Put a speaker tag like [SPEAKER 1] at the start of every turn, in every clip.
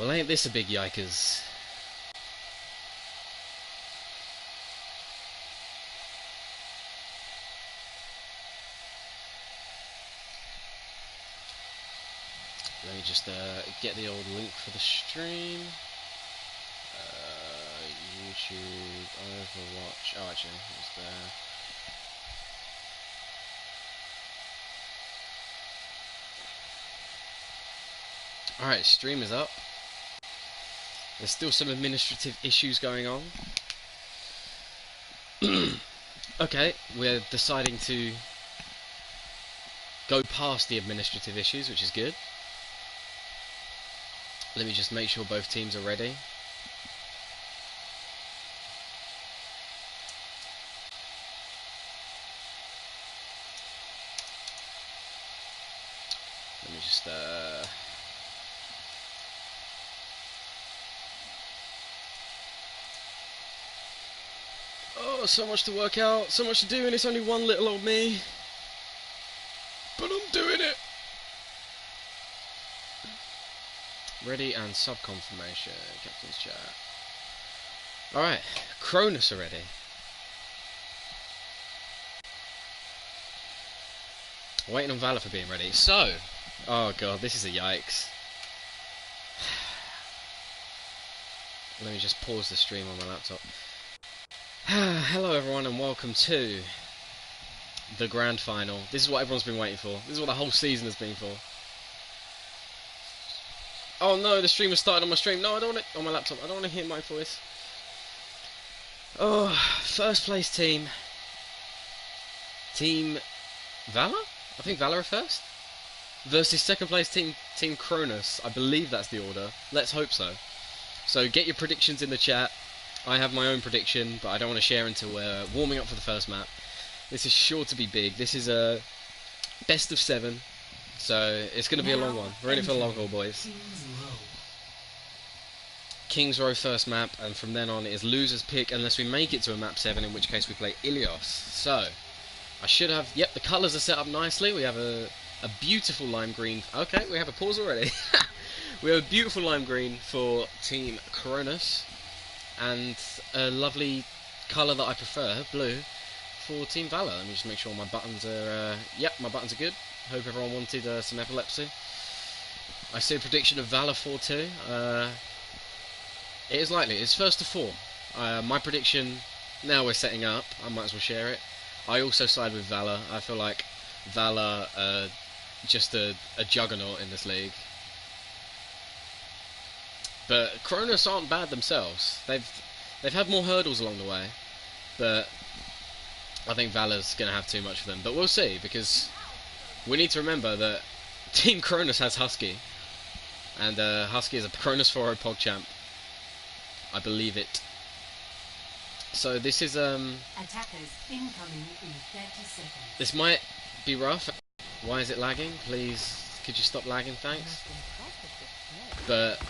[SPEAKER 1] Well, ain't this a big yikers? Let me just get the old link for the stream. YouTube, Overwatch. Oh, actually, it's there. Alright, stream is up. There's still some administrative issues going on. Okay, we're deciding to go past the administrative issues, which is good. Let me just make sure both teams are ready. Let me just oh, so much to work out, so much to do, and it's only one little old me. But I'm doing it! Ready and sub confirmation, captain's chat. Alright, Cronus already. Waiting on VALOR for being ready. So, oh god, this is a yikes. Let me just pause the stream on my laptop. Hello everyone and welcome to the grand final. This is what everyone's been waiting for. This is what the whole season has been for. Oh no, the stream has started on my stream. No, I don't want it on my laptop. I don't want to hear my voice. Oh, first place team. Team VALOR? I think VALOR are first. Versus second place team Cronus. I believe that's the order. Let's hope so. So get your predictions in the chat. I have my own prediction, but I don't want to share until we're warming up for the first map. This is sure to be big. This is a best of 7. So it's going to be a long one. We're in it for the long haul, boys. King's Row first map, and from then on it is loser's pick unless we make it to a map 7, in which case we play Ilios. So, I should have... Yep, the colours are set up nicely. We have a beautiful lime green... Okay, we have a pause already. We have a beautiful lime green for Team Cronus, and a lovely colour that I prefer, blue, for Team VALOR. Let me just make sure my buttons are... yep, my buttons are good. Hope everyone wanted some epilepsy. I see a prediction of VALOR 4-2. It is likely. It's first to 4. My prediction, now we're setting up, I might as well share it. I also side with VALOR. I feel like VALOR are just a juggernaut in this league. But Cronus aren't bad themselves. They've had more hurdles along the way. But I think VALOR's going to have too much for them. But we'll see, because we need to remember that Team Cronus has Husky. And Husky is a Cronus 4-0 PogChamp. I believe it. So this is
[SPEAKER 2] attackers incoming in 30 seconds.
[SPEAKER 1] This might be rough. Why is it lagging? Please, could you stop lagging? Thanks. But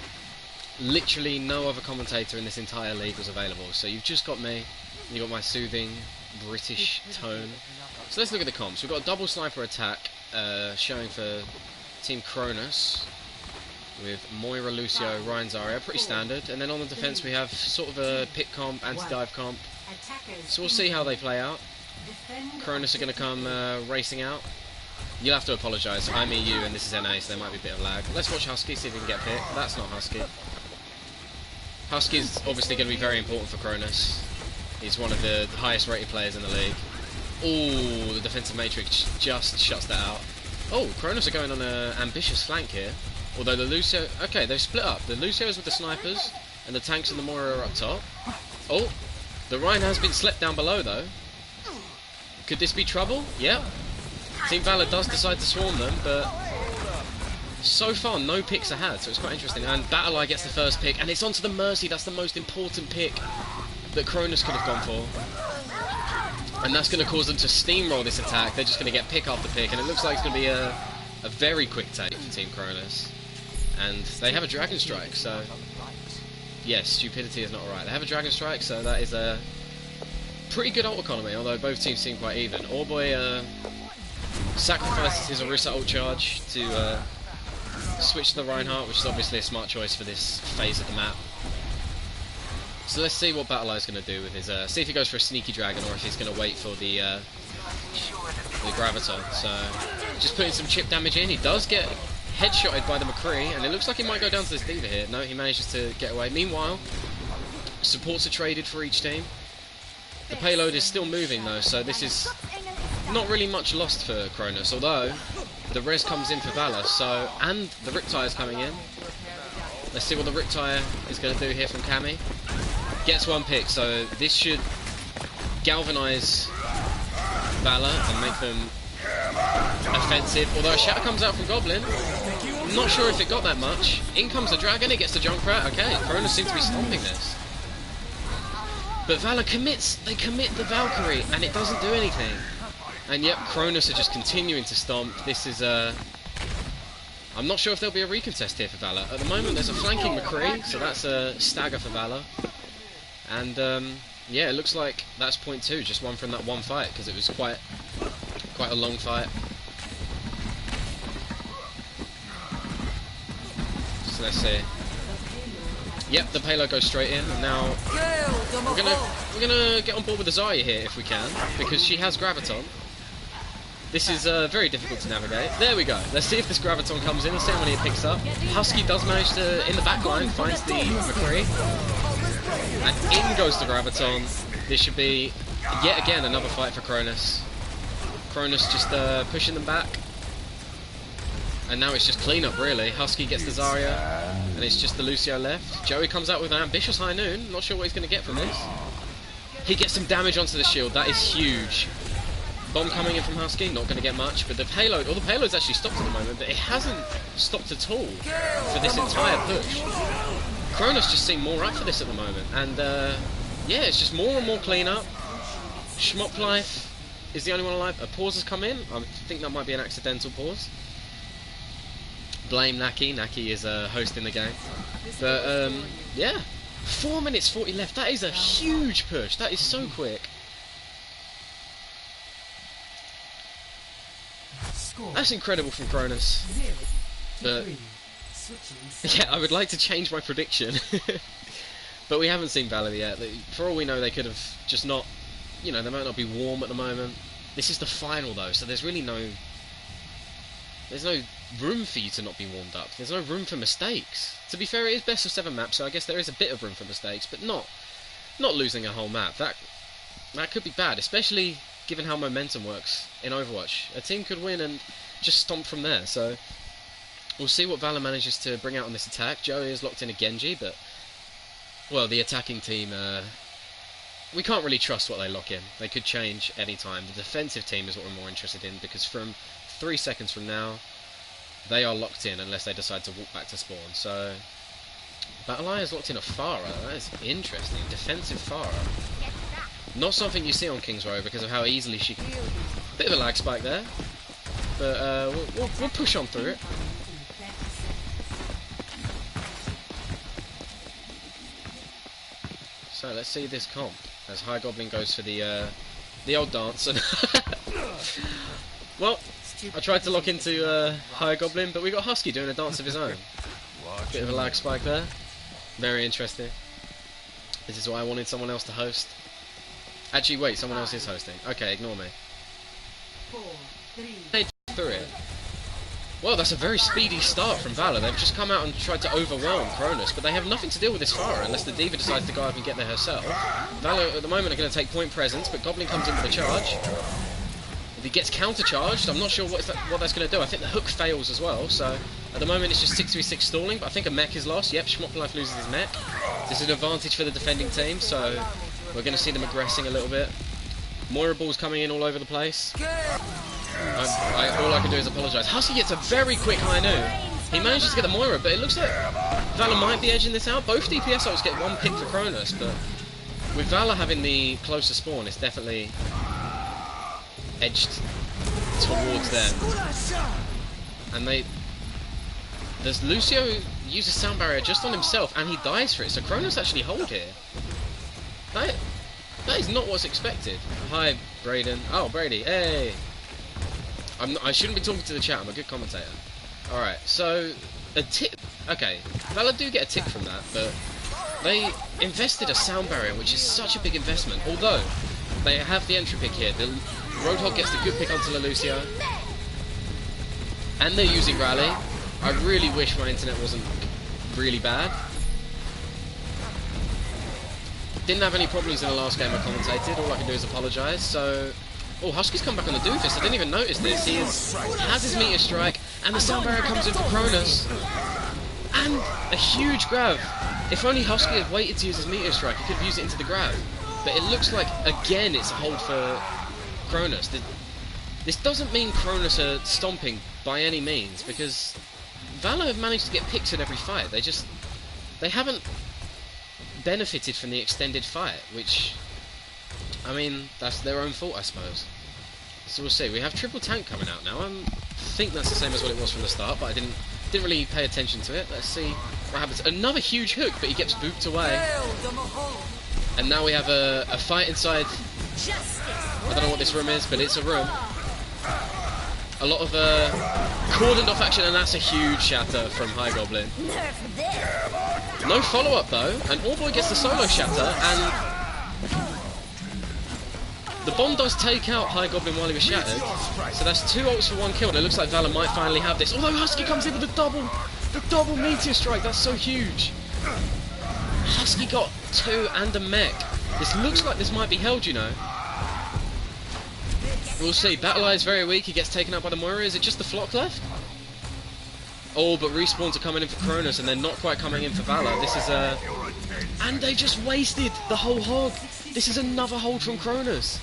[SPEAKER 1] literally no other commentator in this entire league was available. So you've just got me. You got my soothing British tone. So let's look at the comps. We've got a double sniper attack showing for Team Cronus, with Moira, Lucio, Ryan, Zarya, pretty standard. And then on the defence we have sort of a pick comp, anti-dive comp. So we'll see how they play out. Cronus are going to come racing out. You'll have to apologise, I'm EU and this is NA, so there might be a bit of lag. Let's watch Husky, see if we can get picked. That's not Husky. Husky's obviously going to be very important for Cronus. He's one of the highest rated players in the league. Oh, the defensive matrix just shuts that out. Oh, Cronus are going on an ambitious flank here. Although the Lucio... Okay, they've split up. The Lucios with the snipers, and the tanks and the Moira are up top. Oh, the Rhine has been slept down below, though. Could this be trouble? Yep. Team VALOR does decide to swarm them, but so far no picks are had, so it's quite interesting. And BattleEye gets the first pick, and it's onto the Mercy. That's the most important pick that Cronus could have gone for. And that's going to cause them to steamroll this attack. They're just going to get pick after pick, and it looks like it's going to be a very quick take for Team Cronus. And they have a Dragon Strike, so... Yes, stupidity is not alright. They have a Dragon Strike, so that is a pretty good ult economy, although both teams seem quite even. Orboy sacrifices his Orisa ult charge to switch to the Reinhardt, which is obviously a smart choice for this phase of the map. So let's see what BattleEye is going to do with his... see if he goes for a sneaky dragon or if he's going to wait for the Graviton. So just putting some chip damage in. He does get headshotted by the McCree, and it looks like he might go down to this D.Va here. No, he manages to get away. Meanwhile, supports are traded for each team. The payload is still moving though, so this is not really much lost for Cronus, although the res comes in for VALOR, so, and the Riptire is coming in. Let's see what the Riptire is going to do here from Cammy. Gets one pick, so this should galvanise VALOR and make them offensive. Although a Shatter comes out from Goblin, I'm not sure if it got that much. In comes the Dragon, it gets the Junkrat. Okay, Cronus seems to be stomping this. But VALOR commits, they commit the Valkyrie, and it doesn't do anything. And yep, Cronus are just continuing to stomp. This is I'm not sure if there'll be a recontest here for VALOR. At the moment, there's a flanking McCree, so that's a stagger for VALOR. And yeah, it looks like that's point 2, just one from that one fight, because it was quite a long fight. So let's see. Yep, the payload goes straight in, and now we're gonna get on board with the Zarya here if we can, because she has Graviton. This is very difficult to navigate. There we go. Let's see if this Graviton comes in. Let's see how many it picks up. Husky does manage to, in the back line, finds the McCree. And in goes the Graviton. This should be, yet again, another fight for Cronus. Cronus just pushing them back. And now it's just clean-up, really. Husky gets the Zarya, and it's just the Lucio left. Joey comes out with an ambitious high noon. Not sure what he's going to get from this. He gets some damage onto the shield. That is huge. Bomb coming in from Husky, not going to get much, but the payload, the payload's actually stopped at the moment, but it hasn't stopped at all for this entire push. Cronus just seem more up for this at the moment, and yeah, it's just more and more clean-up. Schmop Life is the only one alive. A pause has come in. I think that might be an accidental pause. Blame Naki. Naki is hosting the game. But yeah, 4 minutes 40 left. That is a huge push. That is so quick. That's incredible from Cronus. But yeah, I would like to change my prediction. But we haven't seen VALOR yet. For all we know, they could have just not, you know, they might not be warm at the moment. This is the final though, so there's really there's no room for you to not be warmed up. There's no room for mistakes. To be fair, it is best of 7 maps, so I guess there is a bit of room for mistakes, but not losing a whole map. That could be bad, especially given how momentum works in Overwatch. A team could win and just stomp from there, so we'll see what VALOR manages to bring out on this attack. Joey is locked in a Genji, but, well, the attacking team, we can't really trust what they lock in. They could change any time. The defensive team is what we're more interested in, because from 3 seconds from now, they are locked in unless they decide to walk back to spawn. So, BattleEye is locked in a Pharah. That is interesting. Defensive Pharah. Not something you see on King's Row because of how easily she can... Bit of a lag spike there. But we'll push on through it. So let's see this comp. As High Goblin goes for the old dance. Well, I tried to lock into High Goblin, but we got Husky doing a dance of his own. Bit of a lag spike there. Very interesting. This is why I wanted someone else to host. Actually, wait, someone else is hosting. Okay, ignore me.
[SPEAKER 2] 4, 3.
[SPEAKER 1] They through it. Well, that's a very speedy start from VALOR. They've just come out and tried to overwhelm Cronus, but they have nothing to deal with this Pharah unless the D.Va decides to go up and get there herself. VALOR at the moment are going to take point presence, but Goblin comes in with a charge. If he gets counter-charged, I'm not sure what that's going to do. I think the hook fails as well, so at the moment it's just 6v6 stalling, but I think a mech is lost. Yep, Schmop Life loses his mech. This is an advantage for the defending team, so we're going to see them aggressing a little bit. Moira balls coming in all over the place. All I can do is apologise. Husky gets a very quick high noon. He manages to get the Moira, but it looks like VALOR might be edging this out. Both DPS ults get one pick for Cronus, but with VALOR having the closer spawn, it's definitely edged towards them. And there's Lucio uses sound barrier just on himself, and he dies for it. So Cronus actually hold here. That is not what's expected. Hi, Braden. Oh, Brady. Hey. I shouldn't be talking to the chat. I'm a good commentator. Alright, so a tick. Okay, VALOR do get a tick from that, but they invested a sound barrier, which is such a big investment. Although they have the entry pick here, the Roadhog gets the good pick onto Lucio, and they're using Rally. I really wish my internet wasn't really bad. Didn't have any problems in the last game I commentated. All I can do is apologise. So, oh, Husky's come back on the Doofus. I didn't even notice this. He has his meteor strike, and the sound barrier comes in for Cronus, and a huge grab. If only Husky had waited to use his meteor strike, he could have used it into the grab. But it looks like again it's a hold for Cronus. This doesn't mean Cronus are stomping by any means, because VALOR have managed to get picks in every fight. They haven't benefited from the extended fight, which, I mean, that's their own fault, I suppose. So we'll see. We have triple tank coming out now. I think that's the same as what it was from the start, but I didn't really pay attention to it. Let's see what happens. Another huge hook, but he gets booped away. And now we have a fight inside. I don't know what this room is, but it's a room. A lot of cordoned off action, and that's a huge shatter from High Goblin. No follow-up though, and Allboy gets the solo shatter, and the bomb does take out High Goblin while he was shattered. So that's 2 ults for 1 kill, and it looks like VALOR might finally have this. Although Husky comes in with the double meteor strike, that's so huge. Husky got 2 and a mech. This looks like this might be held, you know. We'll see. BattleEye is very weak. He gets taken out by the Moira. Is it just the Flock left? Oh, but respawns are coming in for Cronus, and they're not quite coming in for VALOR. This is and they just wasted the whole hog. This is another hold from Cronus.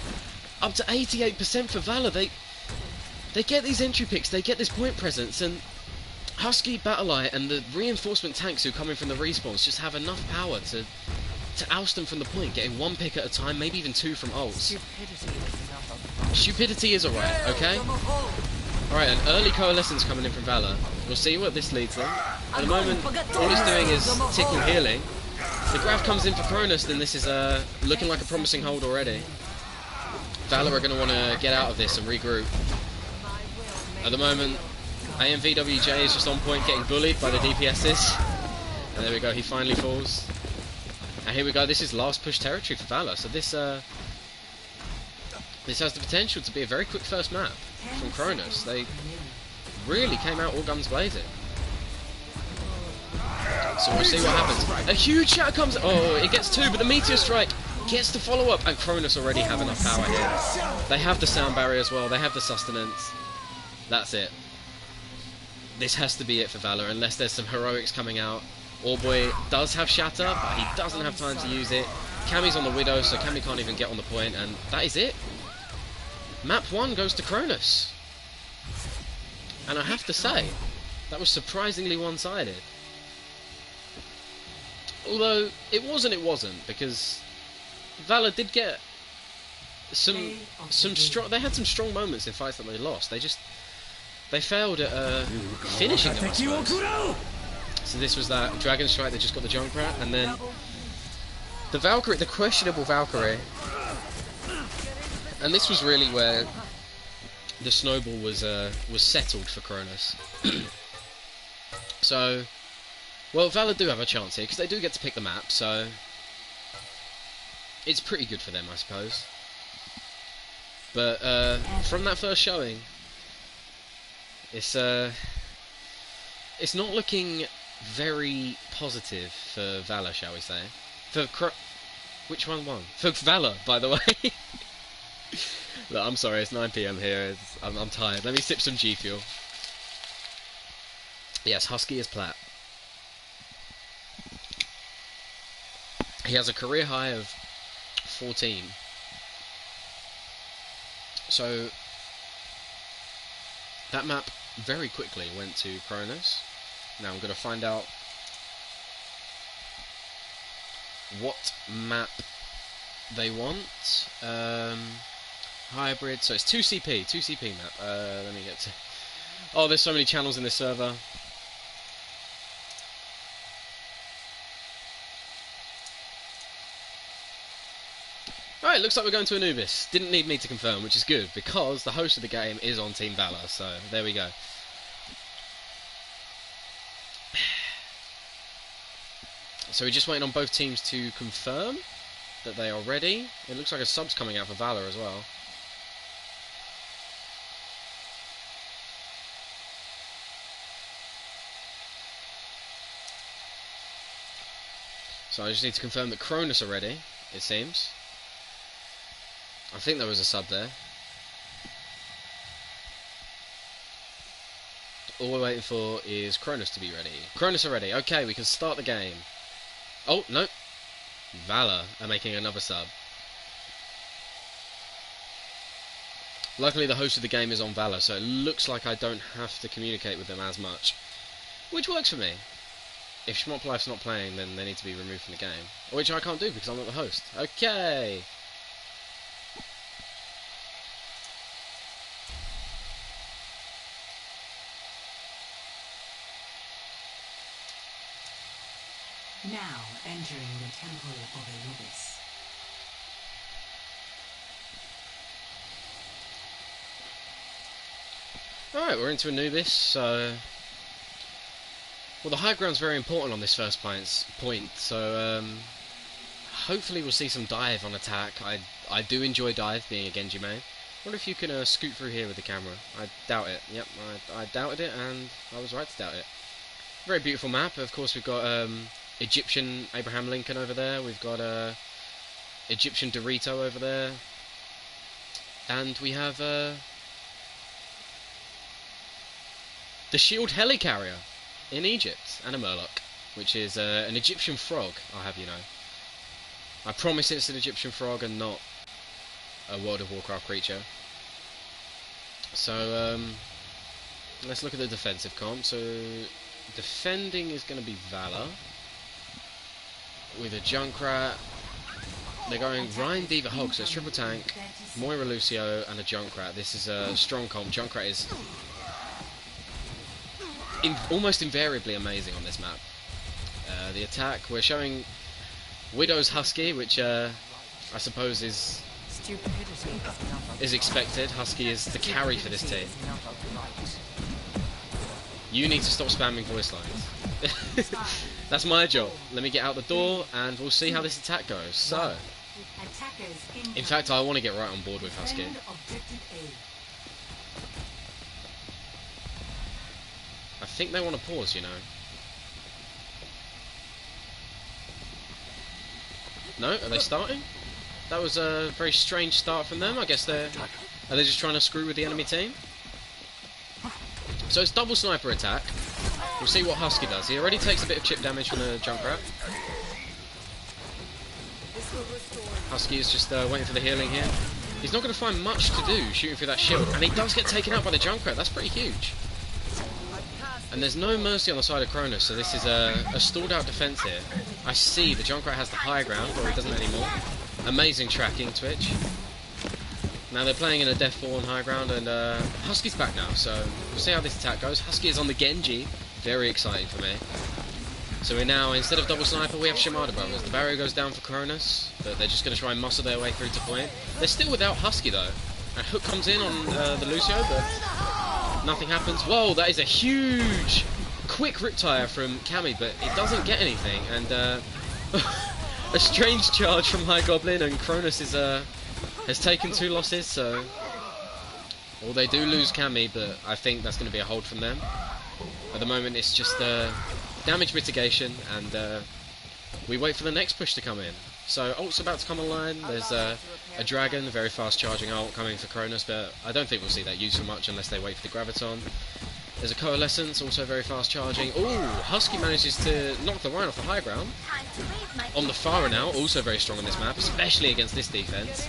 [SPEAKER 1] Up to 88% for VALOR. They get these entry picks. They get this point presence, and Husky, BattleEye, and the reinforcement tanks who come in from the respawns just have enough power to oust them from the point, getting 1 pick at a time, maybe even 2 from ults. Stupidity is alright, okay? Alright, an early coalescence coming in from VALOR. We'll see what this leads them. At the moment, all he's doing is tickle healing. The grab comes in for Cronus, then this is looking like a promising hold already. VALOR are going to want to get out of this and regroup. At the moment, AMVWJ is just on point, getting bullied by the DPSs. And there we go, he finally falls. And here we go, this is last push territory for VALOR. So this has the potential to be a very quick first map from Cronus. They really came out all guns blazing. So we'll see what happens. A huge shatter comes. Oh, it gets 2, but the meteor strike gets the follow up, and Cronus already have enough power here. They have the sound barrier as well. They have the sustenance. That's it. This has to be it for VALOR, unless there's some heroics coming out. Allboy does have shatter, but he doesn't have time to use it. Cammy's on the Widow, so Cammy can't even get on the point, and that is it. Map 1 goes to Cronus. And I have to say, that was surprisingly one-sided. Although, it wasn't, because VALOR did get some strong... They had some strong moments in fights that they lost. They failed at finishing them, I suppose. So this was that Dragon Strike that just got the Junkrat, and then the Valkyrie, the questionable Valkyrie. And this was really where the snowball was settled for Cronus. So, well, VALOR do have a chance here, because they do get to pick the map, so it's pretty good for them, I suppose. But from that first showing, it's not looking very positive for VALOR, shall we say? Which one won? For VALOR, by the way. Look, I'm sorry, it's 9 PM here. I'm tired. Let me sip some G Fuel. Yes, Husky is plat. He has a career high of 14. So that map very quickly went to Cronus. Now I'm going to find out what map they want. Hybrid, so it's 2CP map. Let me get to... Oh, there's so many channels in this server. Alright, looks like we're going to Anubis. Didn't need me to confirm, which is good, because the host of the game is on Team VALOR, so there we go. So we're just waiting on both teams to confirm that they are ready. It looks like a sub's coming out for VALOR as well. So I just need to confirm that Cronus are ready, it seems. I think there was a sub there. All we're waiting for is Cronus to be ready. Cronus are ready. Okay, we can start the game. Oh, no. VALOR are making another sub. Luckily, the host of the game is on VALOR, so it looks like I don't have to communicate with them as much. Which works for me. If Schmop Life's not playing, then they need to be removed from the game. Which I can't do because I'm not the host. Okay.
[SPEAKER 2] Now entering the Temple of Anubis.
[SPEAKER 1] Alright, we're into Anubis, so... Well, the high ground's very important on this first point, so hopefully we'll see some dive on attack. I do enjoy dive, being a Genji main. I wonder if you can scoot through here with the camera. I doubt it. Yep, I doubted it, and I was right to doubt it. Very beautiful map. Of course, we've got Egyptian Abraham Lincoln over there. We've got Egyptian Dorito over there. And we have the Shield Helicarrier in Egypt, and a Murloc, which is an Egyptian frog, I'll have you know. I promise it's an Egyptian frog and not a World of Warcraft creature. So, let's look at the defensive comp. So, defending is going to be VALOR, with a Junkrat. They're going Ryan, Diva, Hog, so it's triple tank, Moira, Lucio, and a Junkrat. This is a strong comp. Junkrat is almost invariably amazing on this map. The attack, we're showing Widow's Husky, which I suppose is expected. Husky is the carry for this team. You need to stop spamming voice lines. That's my job. Let me get out the door and we'll see how this attack goes. So, in fact, I want to get right on board with Husky. I think they want to pause, you know. No? Are they starting? That was a very strange start from them. I guess are they just trying to screw with the enemy team? So it's double sniper attack. We'll see what Husky does. He already takes a bit of chip damage from the Junkrat. Husky is just waiting for the healing here. He's not going to find much to do shooting through that shield, and he does get taken out by the Junkrat. That's pretty huge. And there's no mercy on the side of Cronus, so this is a stalled out defense here. I see the Junkrat has the high ground, or he doesn't anymore. Amazing tracking, Twitch. Now they're playing in a Death 4 on high ground, and Husky's back now, so we'll see how this attack goes. Husky is on the Genji, very exciting for me. So we're now, instead of double sniper, we have Shimada Brothers. The barrier goes down for Cronus, but they're just going to try and muscle their way through to point. They're still without Husky though. A hook comes in on the Lucio, but nothing happens. Whoa, that is a huge, quick riptire from Cammy, but it doesn't get anything, and a strange charge from High Goblin, and Cronus is has taken 2 losses, so... Well, they do lose Cammy, but I think that's going to be a hold from them. At the moment, it's just damage mitigation, and we wait for the next push to come in. So, ult's about to come online. There's a dragon, a very fast charging ult coming for Cronus, but I don't think we'll see that used for much unless they wait for the Graviton. There's a Coalescence, also very fast charging. Ooh, Husky manages to knock the Rhino off the high ground. On the Pharah now, also very strong on this map, especially against this defense.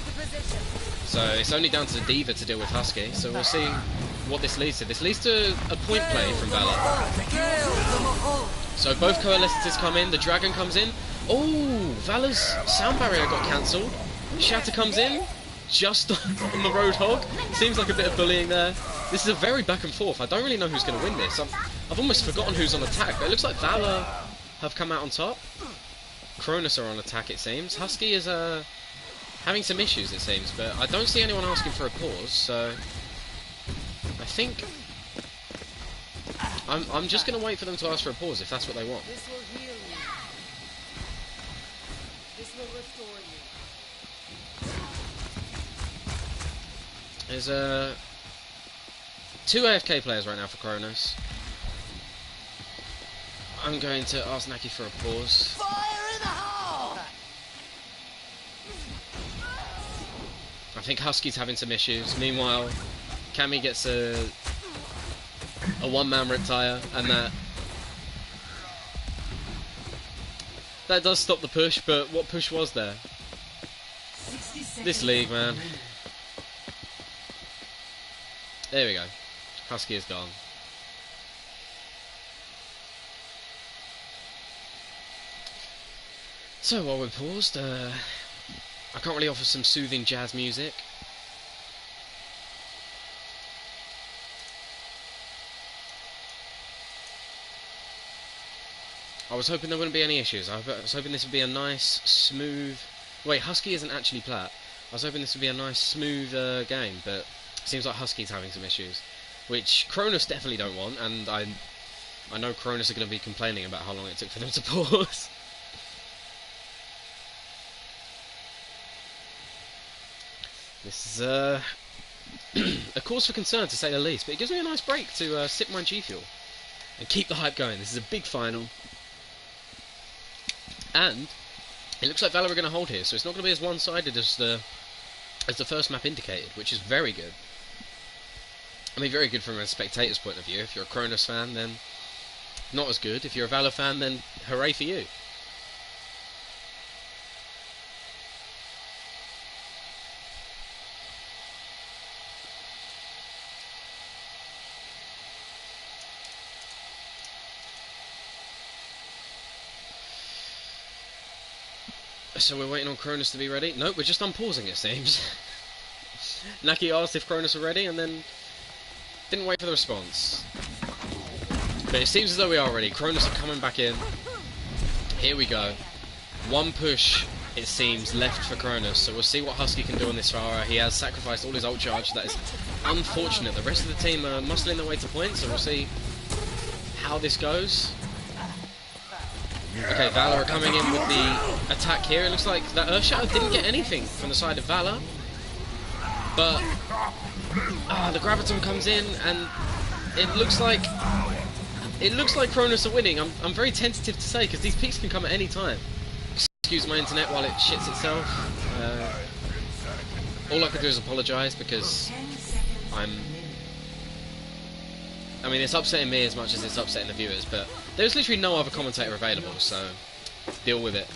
[SPEAKER 1] So it's only down to the Diva to deal with Husky, so we'll see what this leads to. This leads to a point play from VALOR. So both Coalescences come in, the Dragon comes in. Oh, VALOR's sound barrier got cancelled. Shatter comes in, just on the Roadhog. Seems like a bit of bullying there. This is a very back and forth. I don't really know who's going to win this. I've almost forgotten who's on attack, but it looks like VALOR have come out on top. Cronus are on attack, it seems. Husky is having some issues, it seems, but I don't see anyone asking for a pause, so I think I'm just going to wait for them to ask for a pause if that's what they want. There's two AFK players right now for Cronus. I'm going to ask Naki for a pause.
[SPEAKER 3] Fire in the hole!
[SPEAKER 1] I think Husky's having some issues. Meanwhile, Cammy gets a one-man Riptire, and that does stop the push, but what push was there? This league, man. There we go. Husky is gone. So while we're paused, I can't really offer some soothing jazz music. I was hoping there wouldn't be any issues. I was hoping this would be a nice, smooth... Wait, Husky isn't actually plat. I was hoping this would be a nice, smooth game, but it seems like Husky's having some issues. Which Cronus definitely don't want, and I know Cronus are going to be complaining about how long it took for them to pause. This is a cause for concern, to say the least, but it gives me a nice break to sip my G Fuel and keep the hype going. This is a big final, and it looks like VALOR are going to hold here, so it's not going to be as one-sided as the first map indicated, which is very good. I mean, very good from a spectator's point of view. If you're a Cronus fan, then not as good. If you're a VALOR fan, then hooray for you. So we're waiting on Cronus to be ready. Nope, we're just unpausing, it seems. Naki asked if Cronus were ready and then didn't wait for the response. But it seems as though we are ready. Cronus are coming back in. Here we go. One push, it seems, left for Cronus. So we'll see what Husky can do on this Farah. He has sacrificed all his ult charge. That is unfortunate. The rest of the team are muscling their way to points, so we'll see how this goes. Okay, VALOR are coming in with the attack here. It looks like that Earthshatter didn't get anything from the side of VALOR. But the Graviton comes in, and it looks like Cronus are winning. I'm very tentative to say, because these peaks can come at any time. Excuse my internet while it shits itself. All I can do is apologise, because I mean, it's upsetting me as much as it's upsetting the viewers, but there's literally no other commentator available, so deal with it.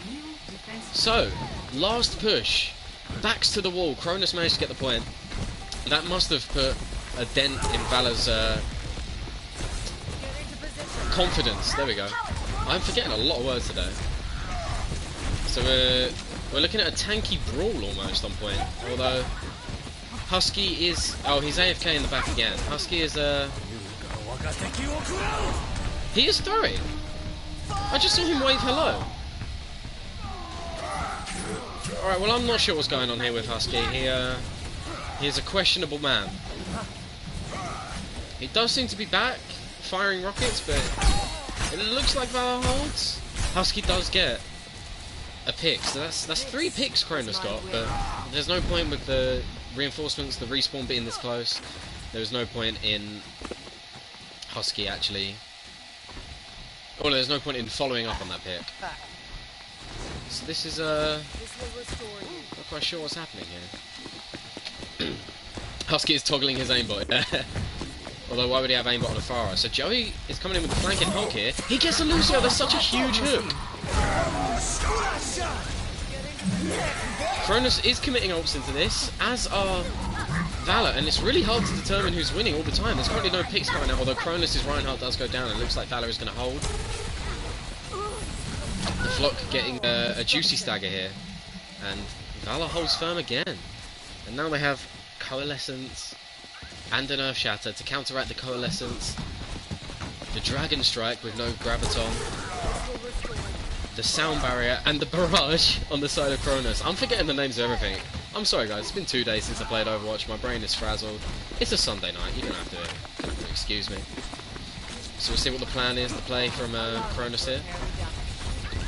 [SPEAKER 1] So, last push. Backs to the wall. Cronus managed to get the point. That must have put a dent in VALOR's confidence. There we go. I'm forgetting a lot of words today. So we're looking at a tanky brawl almost on point. Although Husky is... Oh, he's AFK in the back again. Husky is... He is throwing. I just saw him wave hello. Alright, well, I'm not sure what's going on here with Husky. He is a questionable man. He does seem to be back, firing rockets, but it looks like VALOR holds. Husky does get a pick, so that's 3 picks Cronus got, but there's no point with the reinforcements, the respawn being this close. There was no point in Husky actually... Oh, there's no point in following up on that pick. So this is, not quite sure what's happening here. Husky is toggling his aimbot. Although, why would he have aimbot on a Farah? So Joey is coming in with the flanking hook here. He gets a Lucio, that's such a huge hook! Cronus is committing ults into this, as are VALOR, and it's really hard to determine who's winning all the time. There's currently no picks right now, although Cronus' Reinhardt does go down, and it looks like VALOR is going to hold. The Flock getting a juicy stagger here, and VALOR holds firm again. And now they have Coalescence and an Earthshatter to counteract the Coalescence. The Dragon Strike with no Graviton. The Sound Barrier and the Barrage on the side of Cronus. I'm forgetting the names of everything. I'm sorry guys, it's been 2 days since I played Overwatch, my brain is frazzled. It's a Sunday night, you're going to have to excuse me. So we'll see what the plan is to play from Cronus here.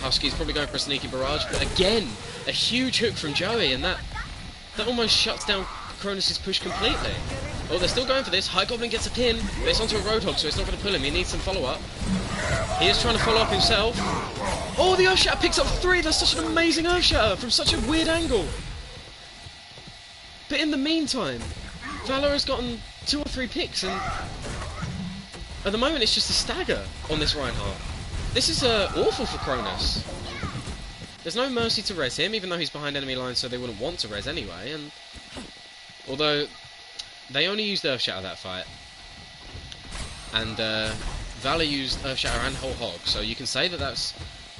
[SPEAKER 1] Husky's probably going for a sneaky barrage, but again, a huge hook from Joey, and that almost shuts down Cronus' push completely. Oh, they're still going for this. High Goblin gets a pin, but it's onto a Roadhog, so it's not going to pull him. He needs some follow-up. He is trying to follow up himself. Oh, the Earthshatter picks up 3. That's such an amazing Earthshatter from such a weird angle. But in the meantime, VALOR has gotten 2 or 3 picks, and at the moment it's just a stagger on this Reinhardt. This is awful for Cronus. There's no mercy to res him, even though he's behind enemy lines, so they wouldn't want to res anyway. And although they only used Earthshatter that fight, and VALOR used Earthshatter and Whole Hog, so you can say that that's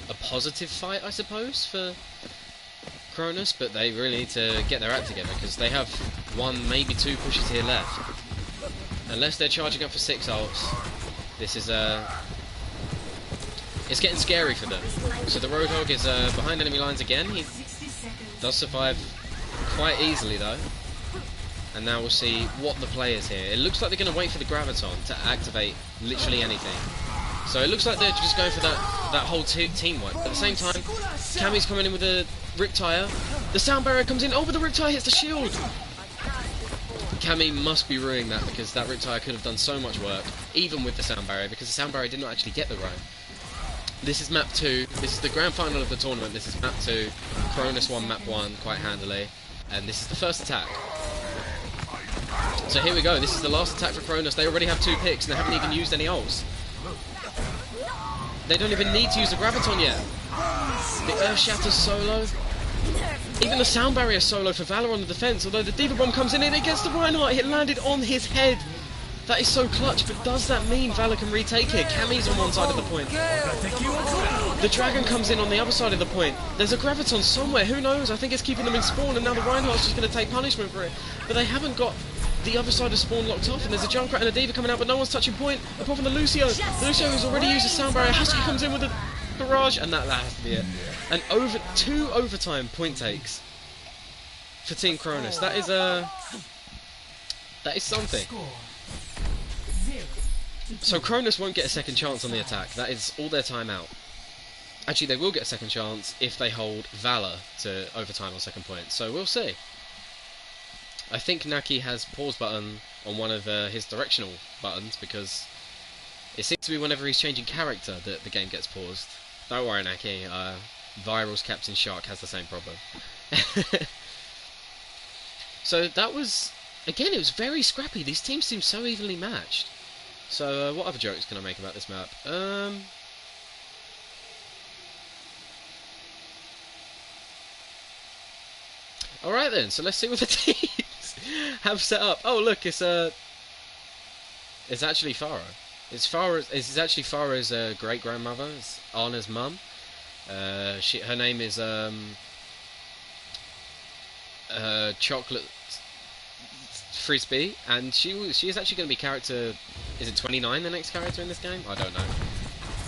[SPEAKER 1] a positive fight, I suppose, for Cronus, but they really need to get their act together, because they have 1, maybe 2 pushes here left. Unless they're charging up for 6 ults, this is it's getting scary for them. So the Roadhog is behind enemy lines again. He does survive quite easily though. And now we'll see what the play is here. It looks like they're going to wait for the Graviton to activate literally anything. So it looks like they're just going for that whole team wipe. At the same time, Cammy's coming in with a Riptire. The Sound Barrier comes in. Oh, but the Riptire hits the shield! Cammy must be ruining that, because that Riptire could have done so much work, even with the Sound Barrier, because the Sound Barrier did not actually get the Rhyme. This is map 2. This is the grand final of the tournament. This is map 2. Cronus won map 1 quite handily. And this is the first attack. So here we go. This is the last attack for Cronus. They already have 2 picks, and they haven't even used any ults. They don't even need to use the Graviton yet. The Earthshatter's solo. Even the Sound Barrier solo for VALOR on the defense, although the D.Va Bomb comes in and it gets the Reinhardt. It landed on his head. That is so clutch, but does that mean VALOR can retake here? Cammy's on one side of the point. The Dragon comes in on the other side of the point. There's a Graviton somewhere, who knows? I think it's keeping them in spawn, and now the Reinhardt's just going to take punishment for it. But they haven't got the other side of spawn locked off, and there's a Junkrat and a D.Va coming out, but no one's touching point, apart from the Lucio. The Lucio has already used a Sound Barrier. Husky comes in with a barrage, and that has to be it. And 2 overtime point takes for Team Cronus. That is something. So Cronus won't get a second chance on the attack. That is all their time out. Actually, they will get a second chance if they hold VALOR to overtime on second point. So we'll see. I think Naki has pause button on one of his directional buttons, because it seems to be whenever he's changing character that the game gets paused. Don't worry, Naki. Viral's Captain Shark has the same problem. So that was, again, it was very scrappy. These teams seem so evenly matched. So what other jokes can I make about this map? Alright then, so let's see what the teams have set up. Oh look, it's actually Farah. It's actually Farah's great grandmother. It's Anna's mum. Her name is Chocolate Frisbee, and she is actually going to be character. Is it 29, the next character in this game? I don't know.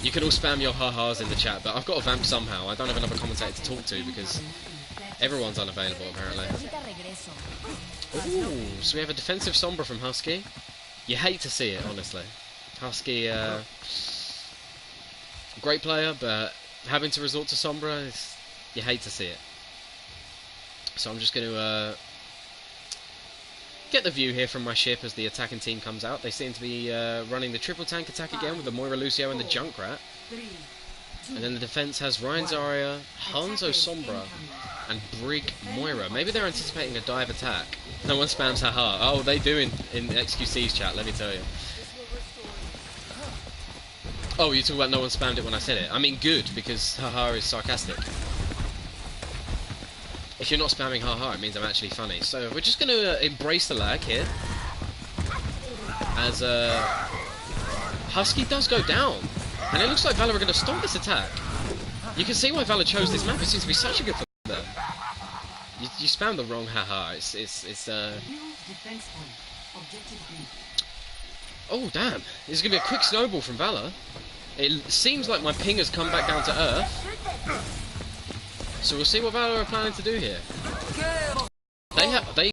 [SPEAKER 1] You can all spam your ha-has in the chat, but I've got to vamp somehow. I don't have another commentator to talk to because everyone's unavailable apparently. Ooh, so we have a defensive Sombra from Husky. You hate to see it, honestly. Husky, great player, but having to resort to Sombra, you hate to see it. So I'm just going to get the view here from my ship as the attacking team comes out. They seem to be running the triple tank attack again with the Moira Lucio and the Junkrat. And then the defense has Ryan Zarya, Hanzo Sombra, and Brig Moira. Maybe they're anticipating a dive attack. No one spams haha. Oh, they do in XQC's chat, let me tell you. Oh, you talk about no one spammed it when I said it. I mean good, because haha is sarcastic. If you're not spamming haha, it means I'm actually funny. So we're just going to embrace the lag here. As Husky does go down. And it looks like VALOR are going to stop this attack. You can see why VALOR chose this map. It seems to be such a good for them. You spammed the wrong haha. Oh damn! This is going to be a quick snowball from VALOR. It seems like my ping has come back down to earth. So we'll see what VALOR are planning to do here.